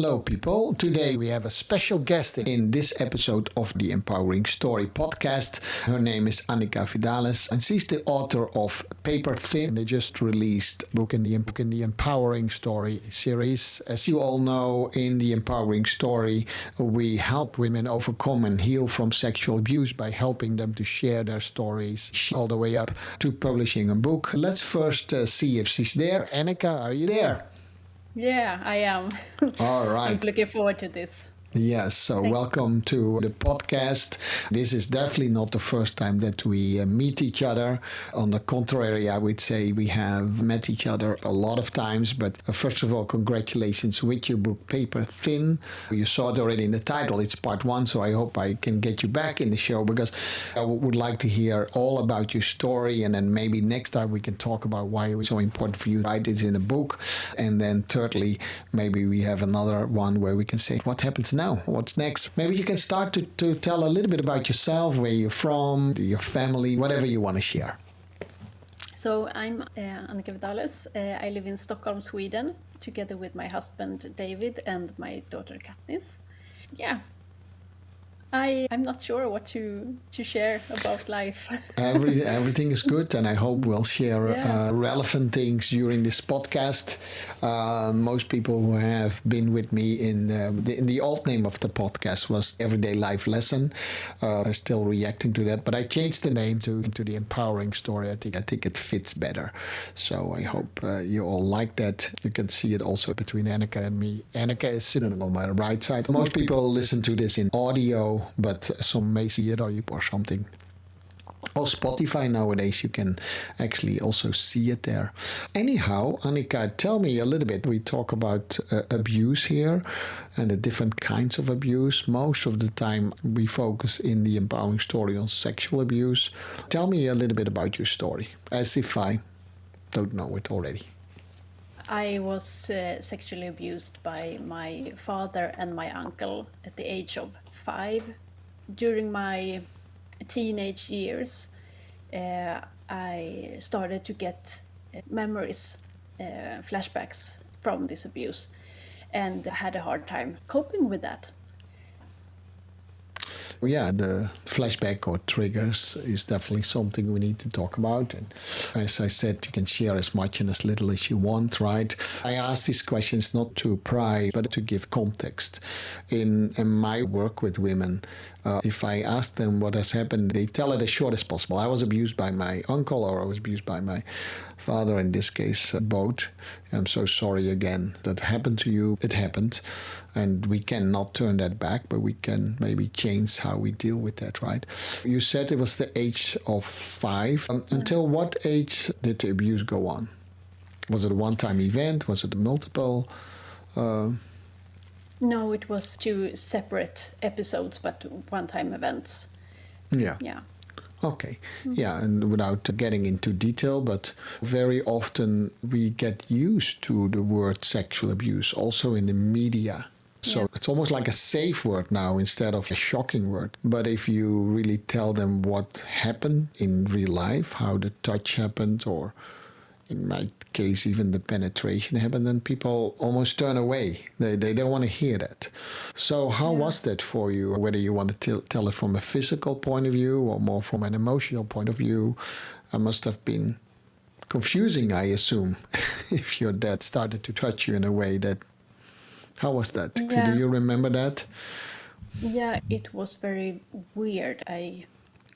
Hello, people. Today we have a special guest in this episode of the Empowering Story podcast. Her name is Annica Vidales, and she's the author of Paperthin. They just released a book in the Empowering Story series. As you all know, in the Empowering Story, we help women overcome and heal from sexual abuse by helping them to share their stories all the way up to publishing a book. Let's first see if she's there. Annica, are you there? Yeah, I am. All right. I'm looking forward to this. Yes, so welcome to the podcast. This is definitely not the first time that we meet each other. On the contrary, I would say we have met each other a lot of times. But first of all, congratulations with your book, Paperthin. You saw it already in the title. It's part one, so I hope I can get you back in the show because I would like to hear all about your story. And then maybe next time we can talk about why it was so important for you to write it in a book. And then thirdly, maybe we have another one where we can say, what happens now? What's next? Maybe you can start to tell a little bit about yourself, where you're from, your family, whatever you want to share. So I'm Annica Vidales. I live in Stockholm, Sweden, together with my husband David and my daughter Katniss. Yeah. I'm not sure what to share about life. Everything is good, and I hope we'll share relevant things during this podcast. Most people who have been with me in the old name of the podcast was Everyday Life Lesson. I'm still reacting to that, but I changed the name to the Empowering Story. I think it fits better. So I hope you all like that. You can see it also between Annica and me. Annica is sitting on my right side. Most people listen to this in audio, but some may see it or something. On Spotify nowadays, you can actually also see it there. Anyhow, Annica, tell me a little bit. We talk about abuse here and the different kinds of abuse. Most of the time, we focus in the Empowering Story on sexual abuse. Tell me a little bit about your story, as if I don't know it already. I was sexually abused by my father and my uncle at the age of 5. During my teenage years, I started to get memories, flashbacks from this abuse, and had a hard time coping with that. Yeah, the flashback or triggers is definitely something we need to talk about. And as I said, you can share as much and as little as you want, right? I ask these questions not to pry, but to give context. In my work with women, if I ask them what has happened, they tell it as short as possible. I was abused by my uncle, or I was abused by my father, in this case, both. I'm so sorry again that happened to you. It happened. And we cannot turn that back, but we can maybe change how we deal with that, right? You said it was the age of 5. Until what age did the abuse go on? Was it a one-time event? Was it a multiple? No, it was 2 separate episodes, but one-time events. Yeah. Okay. Yeah, and without getting into detail, but very often we get used to the word sexual abuse also in the media. So it's almost like a safe word now instead of a shocking word. But if you really tell them what happened in real life, how the touch happened, or in my case, even the penetration happened, then people almost turn away. They don't want to hear that. So how was that for you? Whether you want to tell it from a physical point of view or more from an emotional point of view, it must have been confusing, I assume, if your dad started to touch you in a way that... How was that? Yeah. Do you remember that? Yeah, it was very weird. I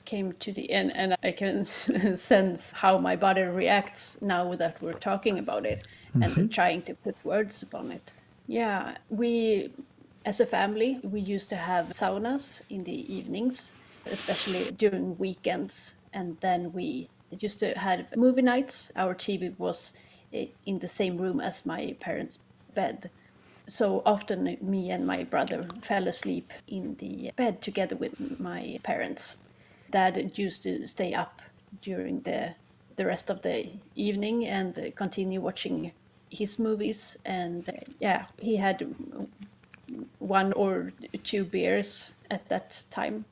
came to the end, and I can sense how my body reacts now that we're talking about it and trying to put words upon it. Yeah, we, as a family, we used to have saunas in the evenings, especially during weekends. And then we used to have movie nights. Our TV was in the same room as my parents' bed. So often me and my brother fell asleep in the bed together with my parents. Dad used to stay up during the rest of the evening and continue watching his movies. And he had 1 or 2 beers at that time.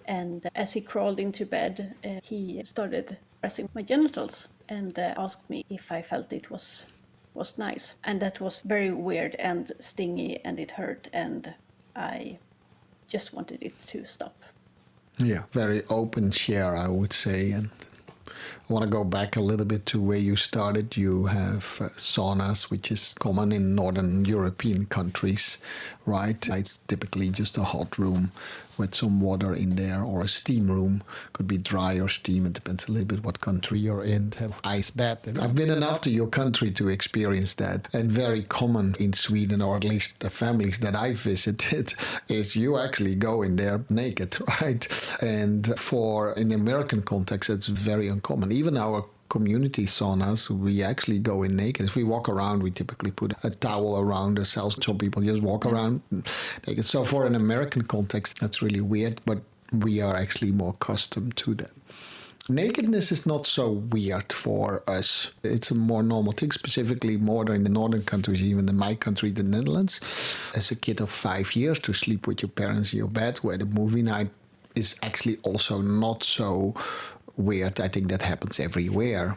And as he crawled into bed, he started pressing my genitals and asked me if I felt it was was nice. And that was very weird and stingy, and it hurt, and I just wanted it to stop. Yeah, very open share, I would say. And I want to go back a little bit to where you started. You have saunas, which is common in Northern European countries, right? It's typically just a hot room with some water in there, or a steam room. Could be dry or steam. It depends a little bit what country you're in. Have ice bath. I've been enough to your country to experience that. And very common in Sweden, or at least the families that I visited, is you actually go in there naked, right? And in the American context, it's very uncommon. Even our community saunas, we actually go in naked. If we walk around, we typically put a towel around ourselves. Some people just walk around naked. So for an American context, that's really weird, but we are actually more accustomed to that. Nakedness is not so weird for us. It's a more normal thing, specifically more in the northern countries, even in my country, the Netherlands. As a kid of 5 years, to sleep with your parents in your bed, where the movie night is actually also not so weird. I think that happens everywhere.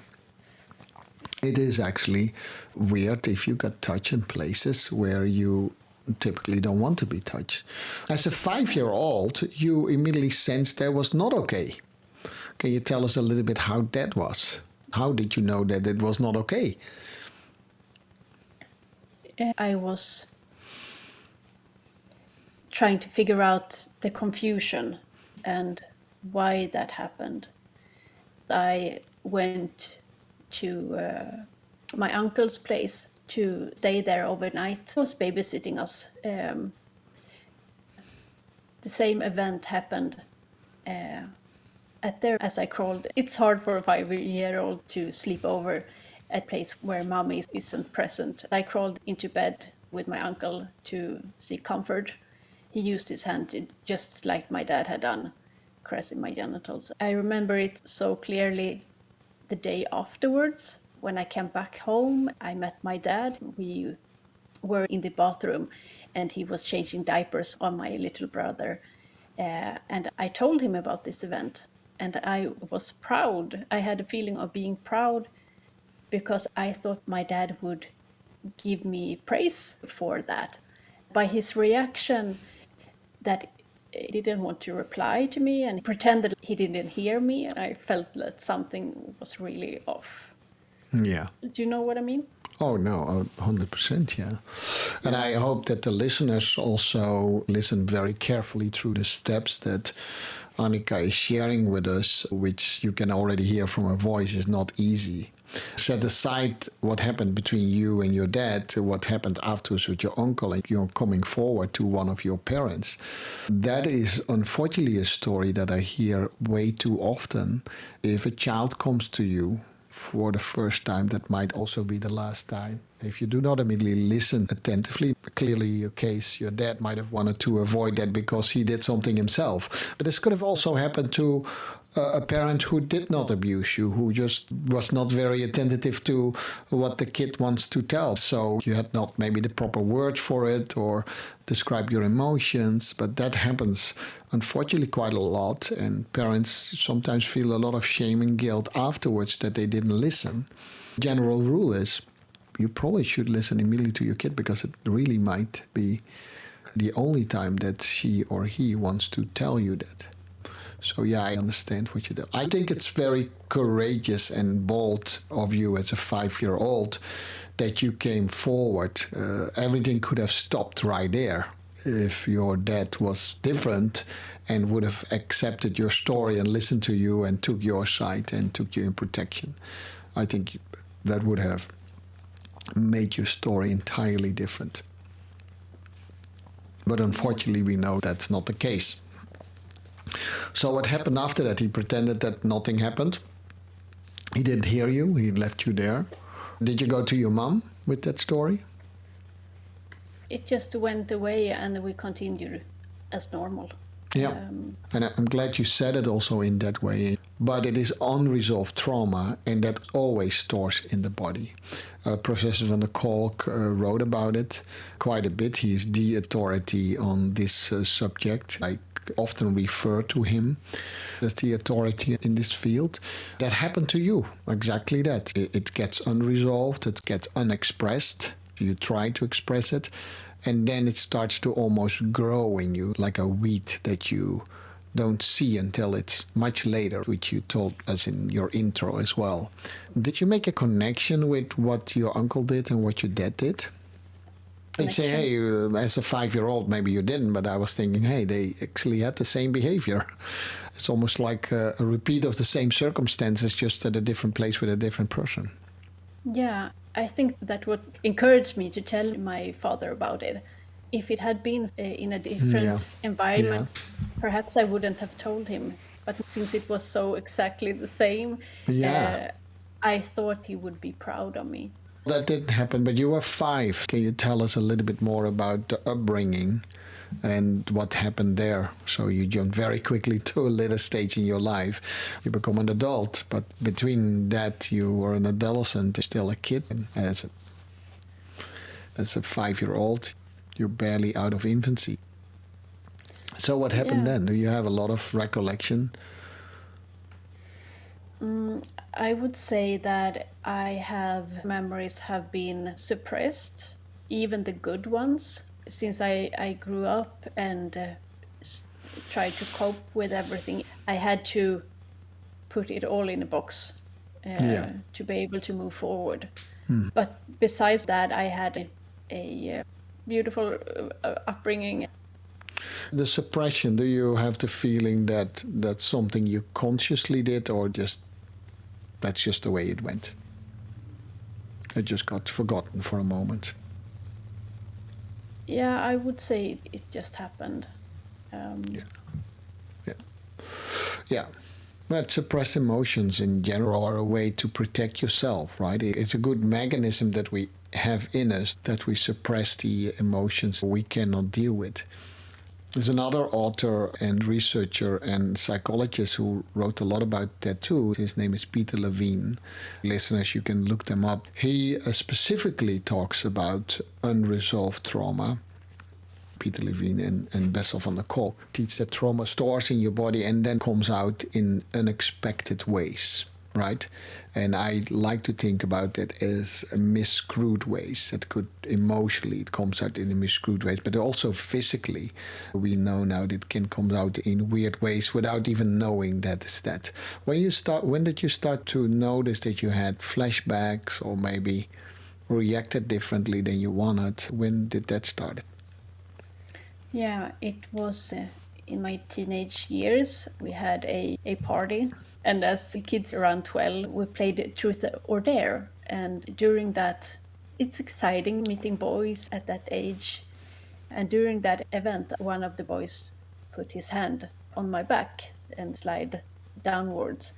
It is actually weird if you get touched in places where you typically don't want to be touched. As a 5-year-old, you immediately sensed that was not okay. Can you tell us a little bit how that was? How did you know that it was not okay? I was trying to figure out the confusion and why that happened. I went to my uncle's place to stay there overnight. He was babysitting us. The same event happened at there as I crawled. It's hard for a 5-year-old to sleep over at a place where mommy isn't present. I crawled into bed with my uncle to seek comfort. He used his hand just like my dad had done, caressing my genitals. I remember it so clearly the day afterwards. When I came back home, I met my dad. We were in the bathroom and he was changing diapers on my little brother. And I told him about this event, and I was proud. I had a feeling of being proud because I thought my dad would give me praise for that. By his reaction, that he didn't want to reply to me and pretended he didn't hear me, I felt that something was really off. Yeah. Do you know what I mean? Oh, no, 100%, yeah. And I hope that the listeners also listen very carefully through the steps that Annica is sharing with us, which you can already hear from her voice is not easy. Set aside what happened between you and your dad, what happened afterwards with your uncle, and you're coming forward to one of your parents. That is unfortunately a story that I hear way too often. If a child comes to you for the first time, that might also be the last time. If you do not immediately listen attentively, clearly your case, your dad might have wanted to avoid that because he did something himself. But this could have also happened to a parent who did not abuse you, who just was not very attentive to what the kid wants to tell. So you had not maybe the proper words for it or describe your emotions. But that happens, unfortunately, quite a lot. And parents sometimes feel a lot of shame and guilt afterwards that they didn't listen. General rule is you probably should listen immediately to your kid because it really might be the only time that she or he wants to tell you that. So yeah, I understand what you do. I think it's very courageous and bold of you as a 5-year-old that you came forward. Everything could have stopped right there if your dad was different and would have accepted your story and listened to you and took your side and took you in protection. I think that would have made your story entirely different. But unfortunately, we know that's not the case. So what happened after that? He pretended that nothing happened. He didn't hear you. He left you there. Did you go to your mom with that story? It just went away and we continued as normal. Yeah. And I'm glad you said it also in that way. But it is unresolved trauma, and that always stores in the body. Professor van der Kolk wrote about it quite a bit. He's the authority on this subject. I often refer to him as the authority in this field. That happened to you, exactly that. It gets unresolved, it gets unexpressed. You try to express it, and then it starts to almost grow in you like a weed that you don't see until it's much later, which you told us in your intro as well. Did you make a connection with what your uncle did and what your dad did? They say, hey, as a 5-year-old, maybe you didn't, but I was thinking, hey, they actually had the same behavior. It's almost like a repeat of the same circumstances, just at a different place with a different person. Yeah, I think that what encouraged me to tell my father about it. If it had been in a different environment, perhaps I wouldn't have told him. But since it was so exactly the same, I thought he would be proud of me. That didn't happen, but you were 5. Can you tell us a little bit more about the upbringing and what happened there? So you jumped very quickly to a later stage in your life. You become an adult, but between that you were an adolescent, still a kid. And as a 5-year-old, you're barely out of infancy. So what happened then? Do you have a lot of recollection? I would say that memories have been suppressed, even the good ones, since I grew up and tried to cope with everything. I had to put it all in a box to be able to move forward. But besides that, I had a beautiful upbringing. The suppression, do you have the feeling that that's something you consciously did, or that's just the way it went? It just got forgotten for a moment. Yeah, I would say it just happened. Yeah. But suppressed emotions in general are a way to protect yourself, right? It's a good mechanism that we have in us, that we suppress the emotions we cannot deal with. There's another author and researcher and psychologist who wrote a lot about that too. His name is Peter Levine. Listeners, you can look them up. He specifically talks about unresolved trauma. Peter Levine and Bessel van der Kolk teach that trauma stores in your body and then comes out in unexpected ways, right? And I like to think about that as miscrewed ways. That could emotionally, it comes out in miscrewed ways, but also physically. We know now that it can come out in weird ways without even knowing that it's that. When did you start to notice that you had flashbacks or maybe reacted differently than you wanted? When did that start? Yeah, it was in my teenage years. We had a party, and as kids around 12, we played Truth or Dare. And during that, it's exciting meeting boys at that age. And during that event, one of the boys put his hand on my back and slid downwards.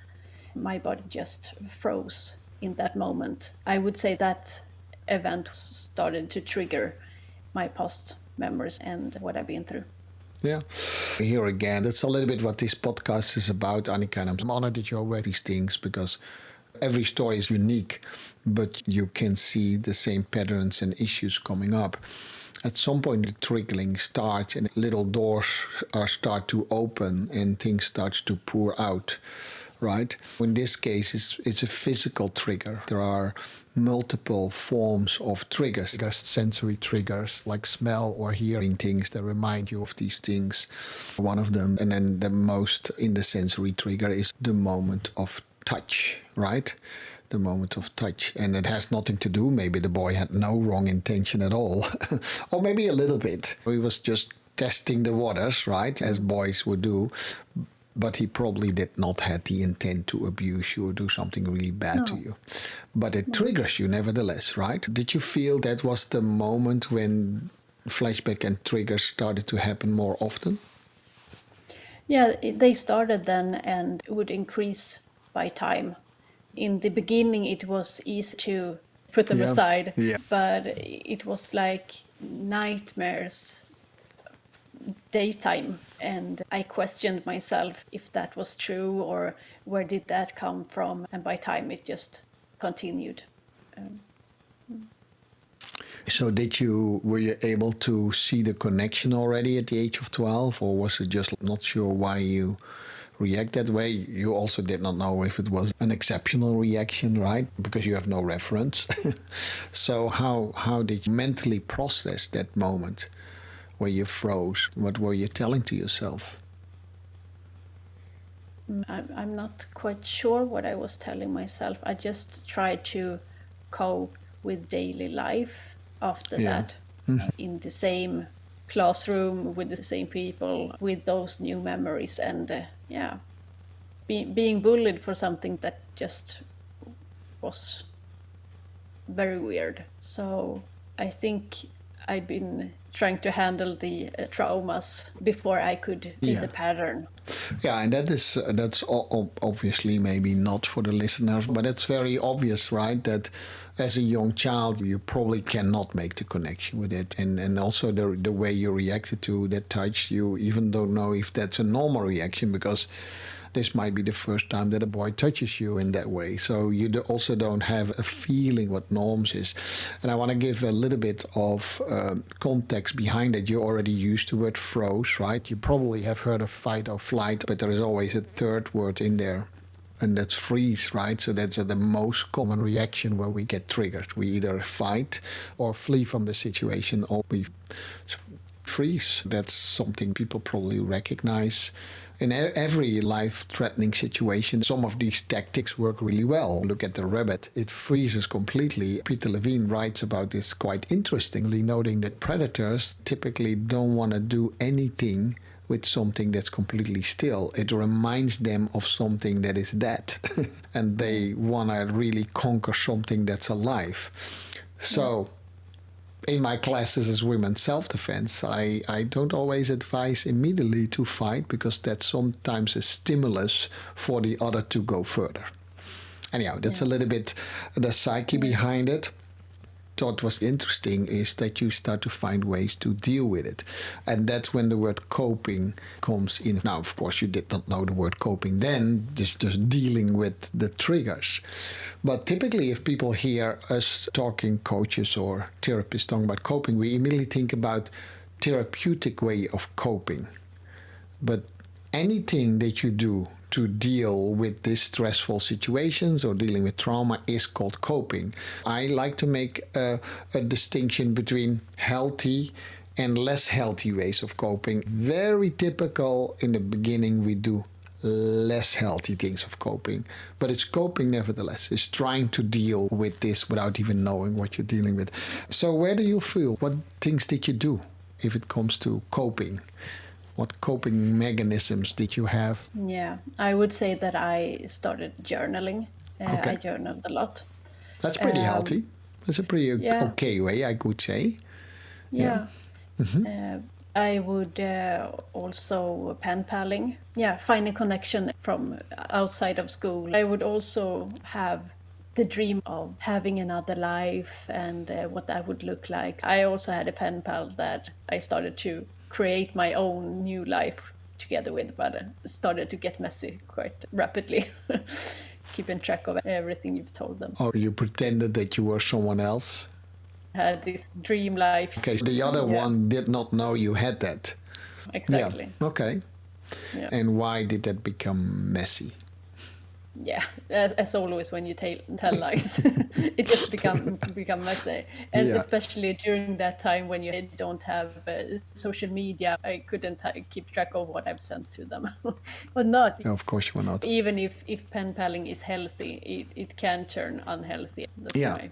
My body just froze in that moment. I would say that event started to trigger my past memories and what I've been through. Yeah. Here again, that's a little bit what this podcast is about, Annica. And I'm honored that you're aware of these things because every story is unique, but you can see the same patterns and issues coming up. At some point, the trickling starts and little doors start to open and things start to pour out, right? In this case, it's a physical trigger. There are multiple forms of triggers, sensory triggers like smell or hearing things that remind you of these things. One of them, and then the most in the sensory trigger, is the moment of touch, right? The moment of touch. And it has nothing to do, maybe the boy had no wrong intention at all, or maybe a little bit. He was just testing the waters, right, as boys would do. But he probably did not have the intent to abuse you or do something really bad to you. But it triggers you nevertheless, right? Did you feel that was the moment when flashback and triggers started to happen more often? Yeah, they started then and would increase by time. In the beginning, it was easy to put them aside, but it was like nightmares daytime, and I questioned myself if that was true or where did that come from, and by time it just continued. So were you able to see the connection already at the age of 12, or was it just not sure why you react that way? You also did not know if it was an exceptional reaction, right? Because you have no reference. So how did you mentally process that moment where you froze? What were you telling to yourself? I'm not quite sure what I was telling myself. I just tried to cope with daily life after that, in the same classroom with the same people, with those new memories, and being bullied for something that just was very weird. So I think I've been trying to handle the traumas before I could see the pattern. Yeah, and that's obviously maybe not for the listeners, but it's very obvious, right? That as a young child, you probably cannot make the connection with it, and also the way you reacted to that touch, you even don't know if that's a normal reaction, because this might be the first time that a boy touches you in that way. So you also don't have a feeling what norms is. And I want to give a little bit of context behind it. You already used the word froze, right? You probably have heard of fight or flight, but there is always a third word in there. And that's freeze, right? So that's the most common reaction when we get triggered. We either fight or flee from the situation, or we freeze. That's something people probably recognize. In every life-threatening situation, some of these tactics work really well. Look at the rabbit. It freezes completely. Peter Levine writes about this quite interestingly, noting that predators typically don't want to do anything with something that's completely still. It reminds them of something that is dead. And they want to really conquer something that's alive. So in my classes as women's self-defense, I don't always advise immediately to fight, because that's sometimes a stimulus for the other to go further. Anyhow, that's a little bit the psyche behind it. What was interesting is that you start to find ways to deal with it. And that's when the word coping comes in. Now, of course, you did not know the word coping then, just dealing with the triggers. But typically, if people hear us talking, coaches or therapists talking about coping, we immediately think about therapeutic way of coping. But anything that you do to deal with these stressful situations or dealing with trauma is called coping. I like to make a distinction between healthy and less healthy ways of coping. Very typical in the beginning, we do less healthy things of coping, but it's coping nevertheless. It's trying to deal with this without even knowing what you're dealing with. So where do you feel? What things did you do if it comes to coping? What coping mechanisms did you have? Yeah, I would say that I started journaling. I journaled a lot. That's pretty healthy. That's a pretty okay way, I could say. Yeah. I would also pen paling. Yeah, find a connection from outside of school. I would also have the dream of having another life and what that would look like. I also had a pen pal that I started to create my own new life together with, but it started to get messy quite rapidly. Keeping track of everything you've told them. Oh, you pretended that you were someone else? Had this dream life. Okay, so the other one did not know you had that. Exactly. Yeah. Okay. Yeah. And why did that become messy? Yeah, as always, when you tell lies, it just become messy. And especially during that time when you don't have social media, I couldn't keep track of what I've sent to them or not. No, of course you were not. Even if pen paling is healthy, it can turn unhealthy. That's why.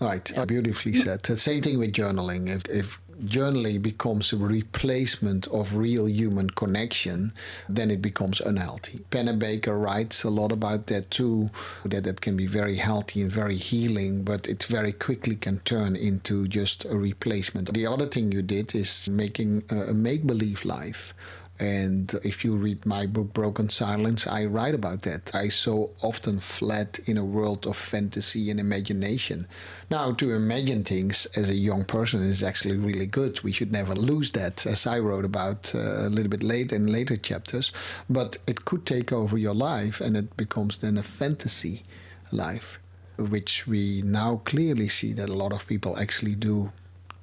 Right, beautifully said. The same thing with journaling. If journaling becomes a replacement of real human connection, then it becomes unhealthy. Pennebaker writes a lot about that too, that it can be very healthy and very healing, but it very quickly can turn into just a replacement. The other thing you did is making a make-believe life. And if you read my book, Broken Silence, I write about that. I so often fled in a world of fantasy and imagination. Now, to imagine things as a young person is actually really good. We should never lose that, as I wrote about a little bit later in later chapters. But it could take over your life, and it becomes then a fantasy life, which we now clearly see that a lot of people actually do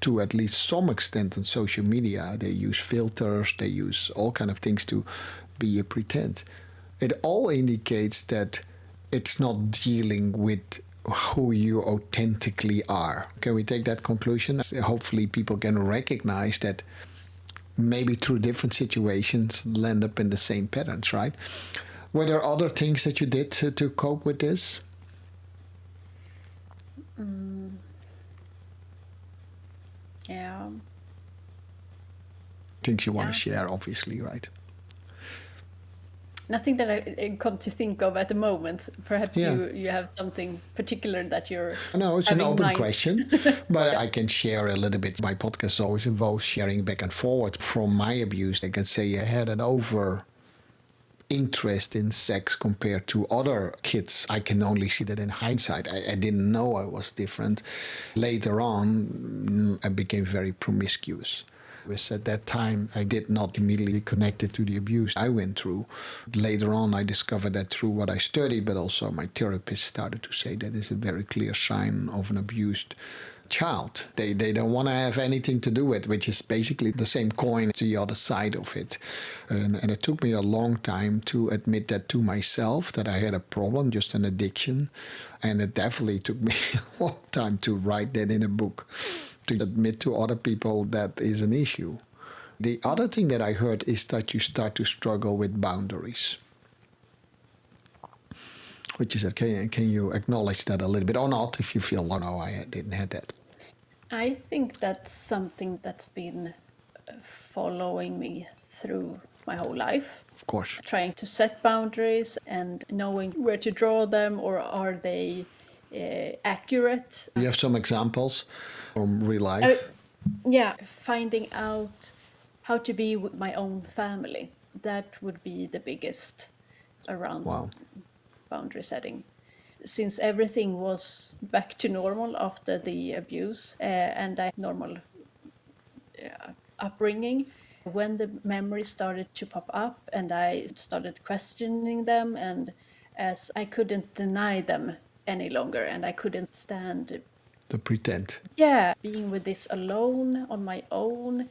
to at least some extent on social media. They use filters, they use all kind of things to be a pretend. It all indicates that it's not dealing with who you authentically are. Can we take that conclusion? Hopefully people can recognize that maybe through different situations land up in the same patterns, right? Were there other things that you did to cope with this? Yeah. Things you want to share, obviously, right? Nothing that I come to think of at the moment. Perhaps you have something particular that you're No, it's an open mind. question, but I can share a little bit. My podcast always involves sharing back and forward from my abuse. I can say I had an over interest in sex compared to other kids. I can only see that in hindsight. I didn't know I was different. Later on, I became very promiscuous. At that time, I did not immediately connect it to the abuse I went through. Later on, I discovered that through what I studied, but also my therapist started to say that is a very clear sign of an abused child. They don't want to have anything to do with, which is basically the same coin to the other side of it. And it took me a long time to admit that to myself, that I had a problem, just an addiction. And it definitely took me a long time to write that in a book, to admit to other people that is an issue. The other thing that I heard is that you start to struggle with boundaries. Which is that, can you acknowledge that a little bit or not, if you feel, oh no, I didn't have that? I think that's something that's been following me through my whole life. Of course. Trying to set boundaries and knowing where to draw them, or are they accurate? You have some examples from real life? Finding out how to be with my own family. That would be the biggest around boundary setting. Since everything was back to normal after the abuse and a normal upbringing, when the memories started to pop up and I started questioning them, and as I couldn't deny them any longer and I couldn't stand the pretend. Yeah, being with this alone on my own.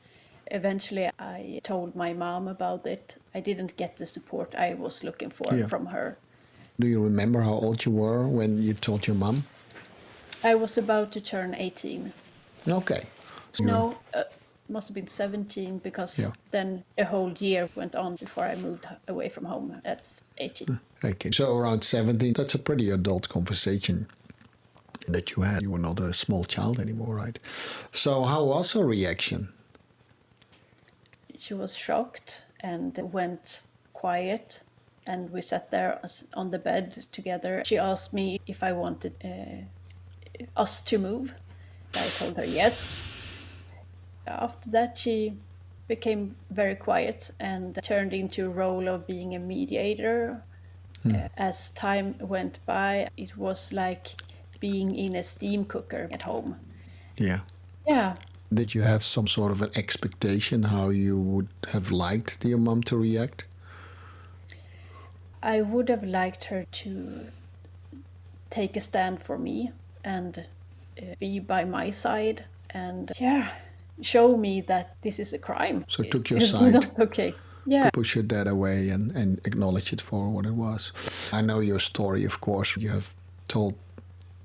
Eventually I told my mom about it. I didn't get the support I was looking for from her. Do you remember how old you were when you told your mom? I was about to turn 18. Okay. So must have been 17, because then a whole year went on before I moved away from home. That's 18. Okay, so around 17, that's a pretty adult conversation that you had. You were not a small child anymore, right? So how was her reaction? She was shocked and went quiet, and we sat there on the bed together. She asked me if I wanted us to move. I told her yes. After that, she became very quiet and turned into a role of being a mediator. As time went by, it was like being in a steam cooker at home. Yeah. Yeah. Did you have some sort of an expectation how you would have liked your mom to react? I would have liked her to take a stand for me and be by my side and show me that this is a crime. So took your it's side. Not okay. Yeah. Push your dad away and acknowledge it for what it was. I know your story, of course. You have told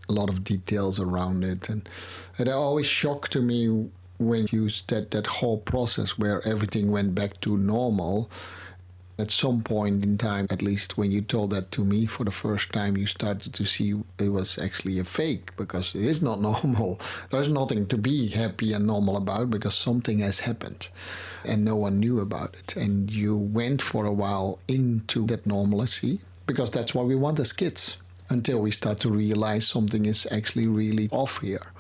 a lot of details around it. And it always shocked to me when you said that whole process where everything went back to normal. At some point in time, at least when you told that to me for the first time, you started to see it was actually a fake, because it is not normal. There's nothing to be happy and normal about, because something has happened and no one knew about it. And you went for a while into that normalcy, because that's what we want as kids, until we start to realize something is actually really off here.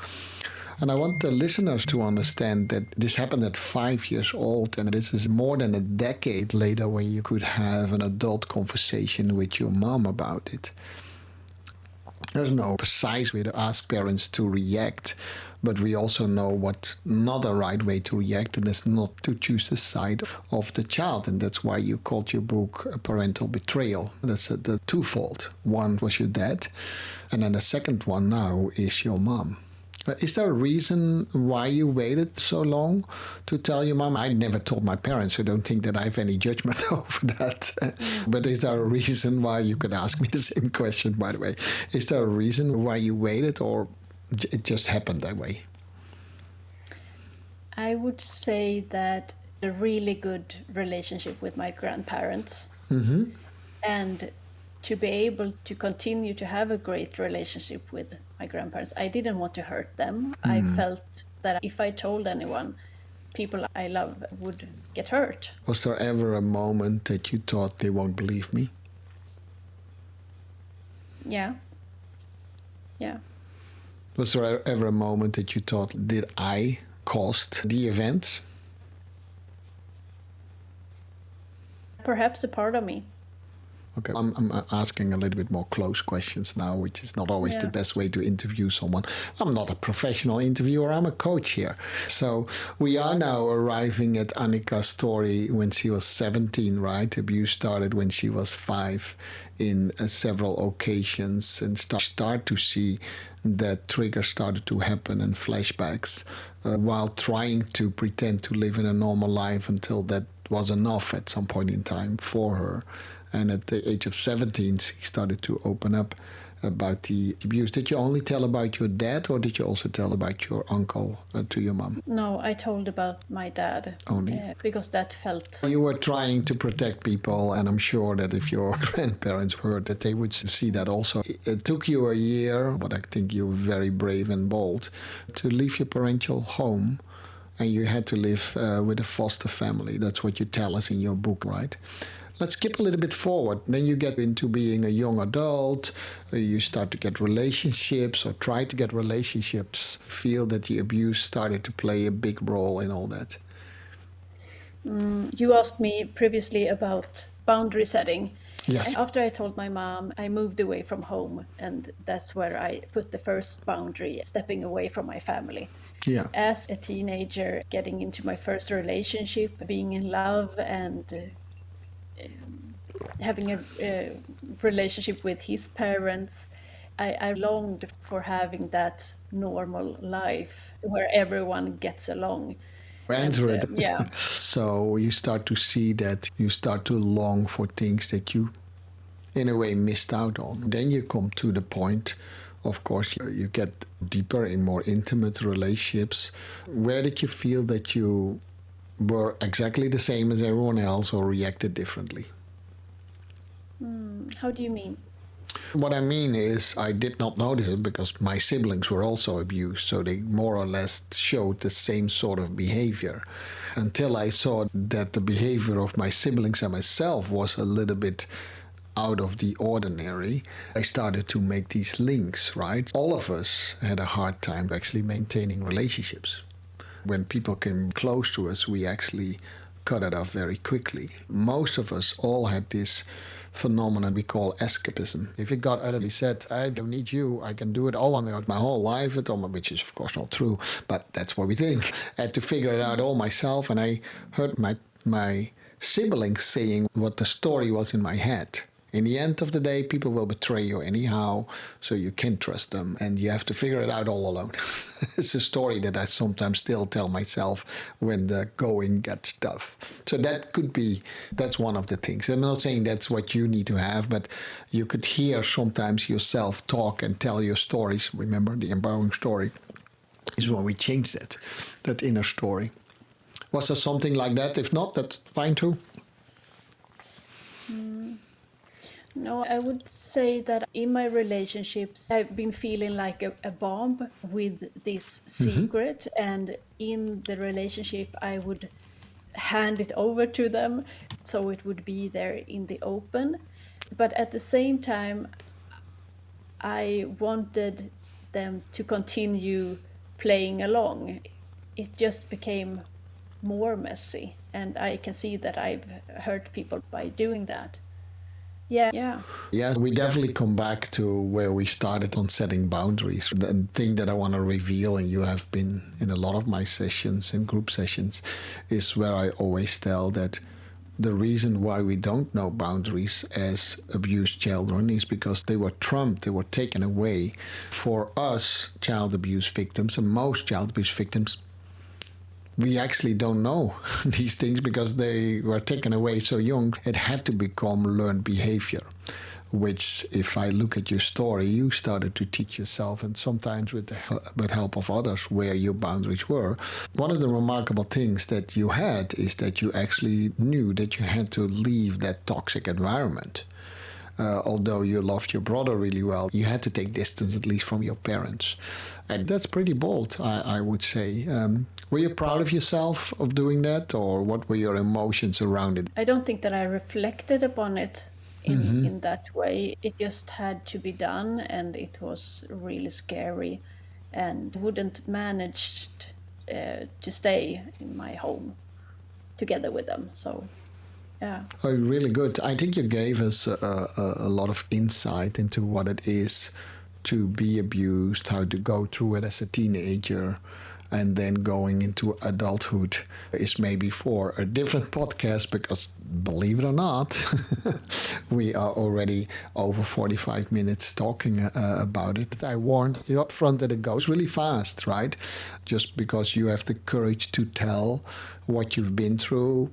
And I want the listeners to understand that this happened at 5 years old, and this is more than a decade later when you could have an adult conversation with your mom about it. There's no precise way to ask parents to react, but we also know what's not a right way to react, and it's not to choose the side of the child. And that's why you called your book Parental Betrayal. That's the twofold. One was your dad, and then the second one now is your mom. Is there a reason why you waited so long to tell your mom? I never told my parents, so don't think that I have any judgment over that. But is there a reason why, you could ask me the same question, by the way. Is there a reason why you waited, or it just happened that way? I would say that a really good relationship with my grandparents. And to be able to continue to have a great relationship with my grandparents, I didn't want to hurt them. I felt that if I told anyone, people I love would get hurt. Was there ever a moment that you thought they won't believe me? Yeah. Yeah. Was there ever a moment that you thought, did I cause the event? Perhaps a part of me. Okay, I'm asking a little bit more close questions now, which is not always the best way to interview someone. I'm not a professional interviewer, I'm a coach here. So we are now arriving at Annica's story when she was 17, right? Abuse started when she was 5 in several occasions, and start to see that triggers started to happen and flashbacks while trying to pretend to live in a normal life until that was enough at some point in time for her. And at the age of 17, she started to open up about the abuse. Did you only tell about your dad, or did you also tell about your uncle to your mom? No, I told about my dad. Only? Because that felt... You were trying to protect people, and I'm sure that if your grandparents heard that, they would see that also. It took you a year, but I think you were very brave and bold, to leave your parental home, and you had to live with a foster family. That's what you tell us in your book, right? Let's skip a little bit forward. Then you get into being a young adult. You start to get relationships, or try to get relationships. Feel that the abuse started to play a big role in all that. You asked me previously about boundary setting. Yes. After I told my mom, I moved away from home, and that's where I put the first boundary, stepping away from my family. Yeah. As a teenager, getting into my first relationship, being in love, and having a relationship with his parents, I longed for having that normal life where everyone gets along. Answer it. Yeah. So you start to see that you start to long for things that you, in a way, missed out on. Then you come to the point, of course, you get deeper in more intimate relationships. Where did you feel that you were exactly the same as everyone else, or reacted differently? How do you mean? What I mean is, I did not notice it because my siblings were also abused, so they more or less showed the same sort of behavior. Until I saw that the behavior of my siblings and myself was a little bit out of the ordinary, I started to make these links, right? All of us had a hard time actually maintaining relationships. When people came close to us, we actually cut it off very quickly. Most of us all had this phenomenon we call escapism. If it got utterly said, I don't need you, I can do it all on my whole life, which is of course not true, but that's what we think. I had to figure it out all myself, and I heard my siblings saying what the story was in my head. In the end of the day, people will betray you anyhow, so you can't trust them, and you have to figure it out all alone. It's a story that I sometimes still tell myself when the going gets tough. So that's one of the things. I'm not saying that's what you need to have, but you could hear sometimes yourself talk and tell your stories. Remember, the empowering story is when we change that inner story. Was there something like that? If not, that's fine too. No, I would say that in my relationships, I've been feeling like a bomb with this secret. And in the relationship, I would hand it over to them, so it would be there in the open. But at the same time, I wanted them to continue playing along. It just became more messy. And I can see that I've hurt people by doing that. Yeah. Yes, we definitely come back to where we started on setting boundaries. The thing that I want to reveal, and you have been in a lot of my sessions and group sessions, is where I always tell that the reason why we don't know boundaries as abused children is because they were trumped, they were taken away. For us, child abuse victims, and most child abuse victims, we actually don't know these things because they were taken away so young. It had to become learned behavior, which, if I look at your story, you started to teach yourself, and sometimes with the help of others, where your boundaries were. One of the remarkable things that you had is that you actually knew that you had to leave that toxic environment. Although you loved your brother really well, you had to take distance, at least from your parents. And that's pretty bold, I would say. Were you proud of yourself of doing that, or what were your emotions around it? I don't think that I reflected upon it in that way. It just had to be done, and it was really scary, and wouldn't manage to stay in my home together with them. So, yeah. Oh, really good. I think you gave us a lot of insight into what it is to be abused, how to go through it as a teenager, and then going into adulthood is maybe for a different podcast, because believe it or not, we are already over 45 minutes talking about it. I warned you up front that it goes really fast, right? Just because you have the courage to tell what you've been through,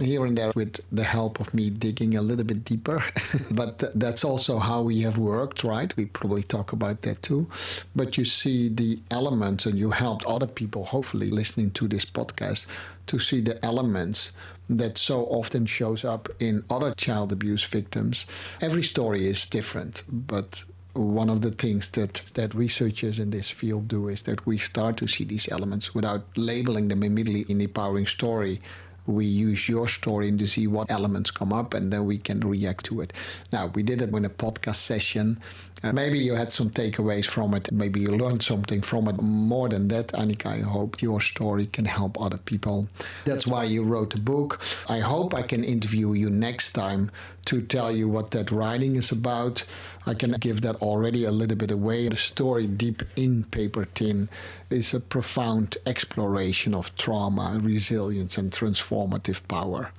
here and there with the help of me digging a little bit deeper. But that's also how we have worked, right? We probably talk about that too. But you see the elements, and you helped other people, hopefully listening to this podcast, to see the elements that so often shows up in other child abuse victims. Every story is different, but one of the things that researchers in this field do is that we start to see these elements without labeling them immediately in the empowering story. We use your story to see what elements come up, and then we can react to it. Now, we did it in a podcast session. Maybe you had some takeaways from it. Maybe you learned something from it. More than that, Annica, I hope your story can help other people. That's why you wrote the book. I hope I can interview you next time to tell you what that writing is about. I can give that already a little bit away. The story Deep in Paperthin is a profound exploration of trauma, resilience, and transformative power.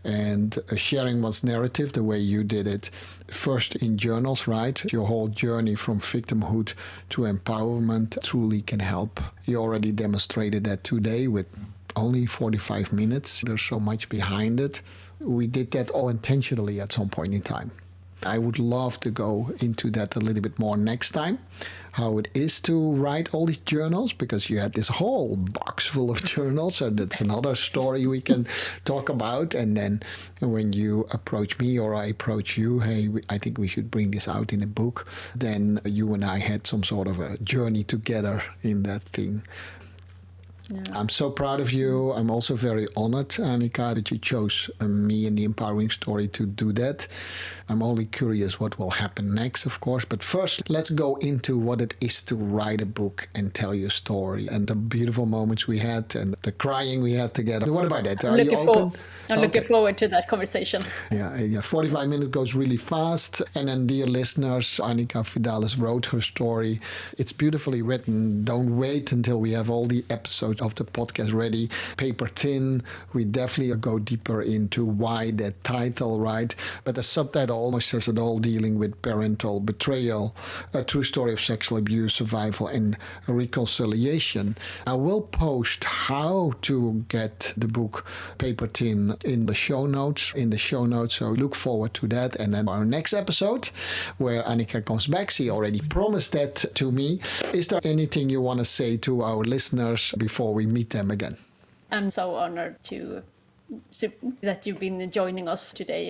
And sharing one's narrative the way you did it, first in journals, right? Your whole journey from victimhood to empowerment truly can help. You already demonstrated that today with only 45 minutes. There's so much behind it. We did that all intentionally at some point in time. I would love to go into that a little bit more next time, how it is to write all these journals, because you had this whole box full of journals, so that's another story we can talk about. And then when you approach me or I approach you, hey, I think we should bring this out in a book, then you and I had some sort of a journey together in that thing. Yeah. I'm so proud of you. I'm also very honored, Annica, that you chose me and the Empowering Story to do that. I'm only curious what will happen next, of course. But first, let's go into what it is to write a book and tell your story, and the beautiful moments we had and the crying we had together. What about that? Are you open? I'm looking forward to that conversation. Yeah, 45 minutes goes really fast. And then, dear listeners, Annica Vidales wrote her story. It's beautifully written. Don't wait until we have all the episodes of the podcast ready. Paperthin, we definitely go deeper into why that title, right? But the subtitle almost says it all, dealing with parental betrayal, a true story of sexual abuse, survival, and reconciliation. I will post how to get the book Paperthin in the show notes. So look forward to that. And then our next episode, where Annica comes back, she already promised that to me. Is there anything you want to say to our listeners before we meet them again? I'm so honored that you've been joining us today.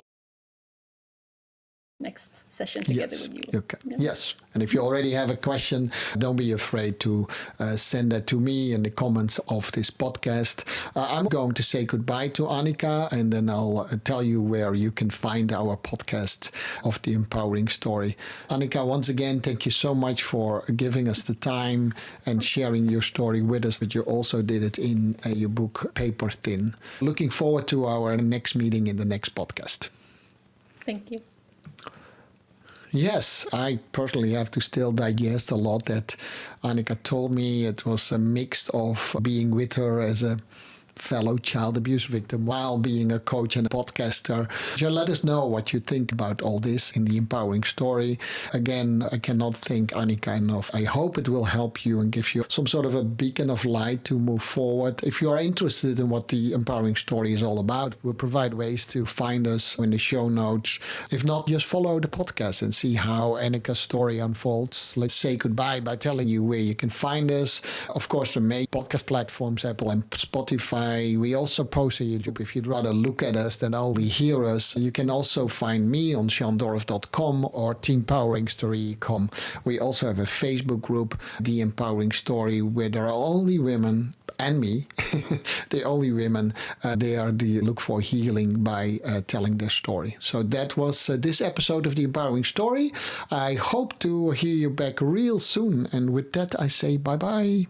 Next session together with you. Okay. Yeah. Yes. And if you already have a question, don't be afraid to send that to me in the comments of this podcast. I'm going to say goodbye to Annica, and then I'll tell you where you can find our podcast of the Empowering Story. Annica, once again, thank you so much for giving us the time and sharing your story with us, that you also did it in your book, Paperthin. Looking forward to our next meeting in the next podcast. Thank you. Yes, I personally have to still digest a lot that Annica told me. It was a mix of being with her as a fellow child abuse victim while being a coach and a podcaster. So let us know what you think about all this in the empowering story. Again, I cannot thank Annica enough. I hope it will help you and give you some sort of a beacon of light to move forward. If you are interested in what the empowering story is all about, we'll provide ways to find us in the show notes. If not, just follow the podcast and see how Annica's story unfolds. Let's say goodbye by telling you where you can find us. Of course, the main podcast platforms, Apple and Spotify. We also post on YouTube. If you'd rather look at us than only hear us, you can also find me on jeandorff.com or teampoweringstory.com. We also have a Facebook group, The Empowering Story, where there are only women and me, the only women there they look for healing by telling their story. So that was this episode of The Empowering Story. I hope to hear you back real soon. And with that, I say bye-bye.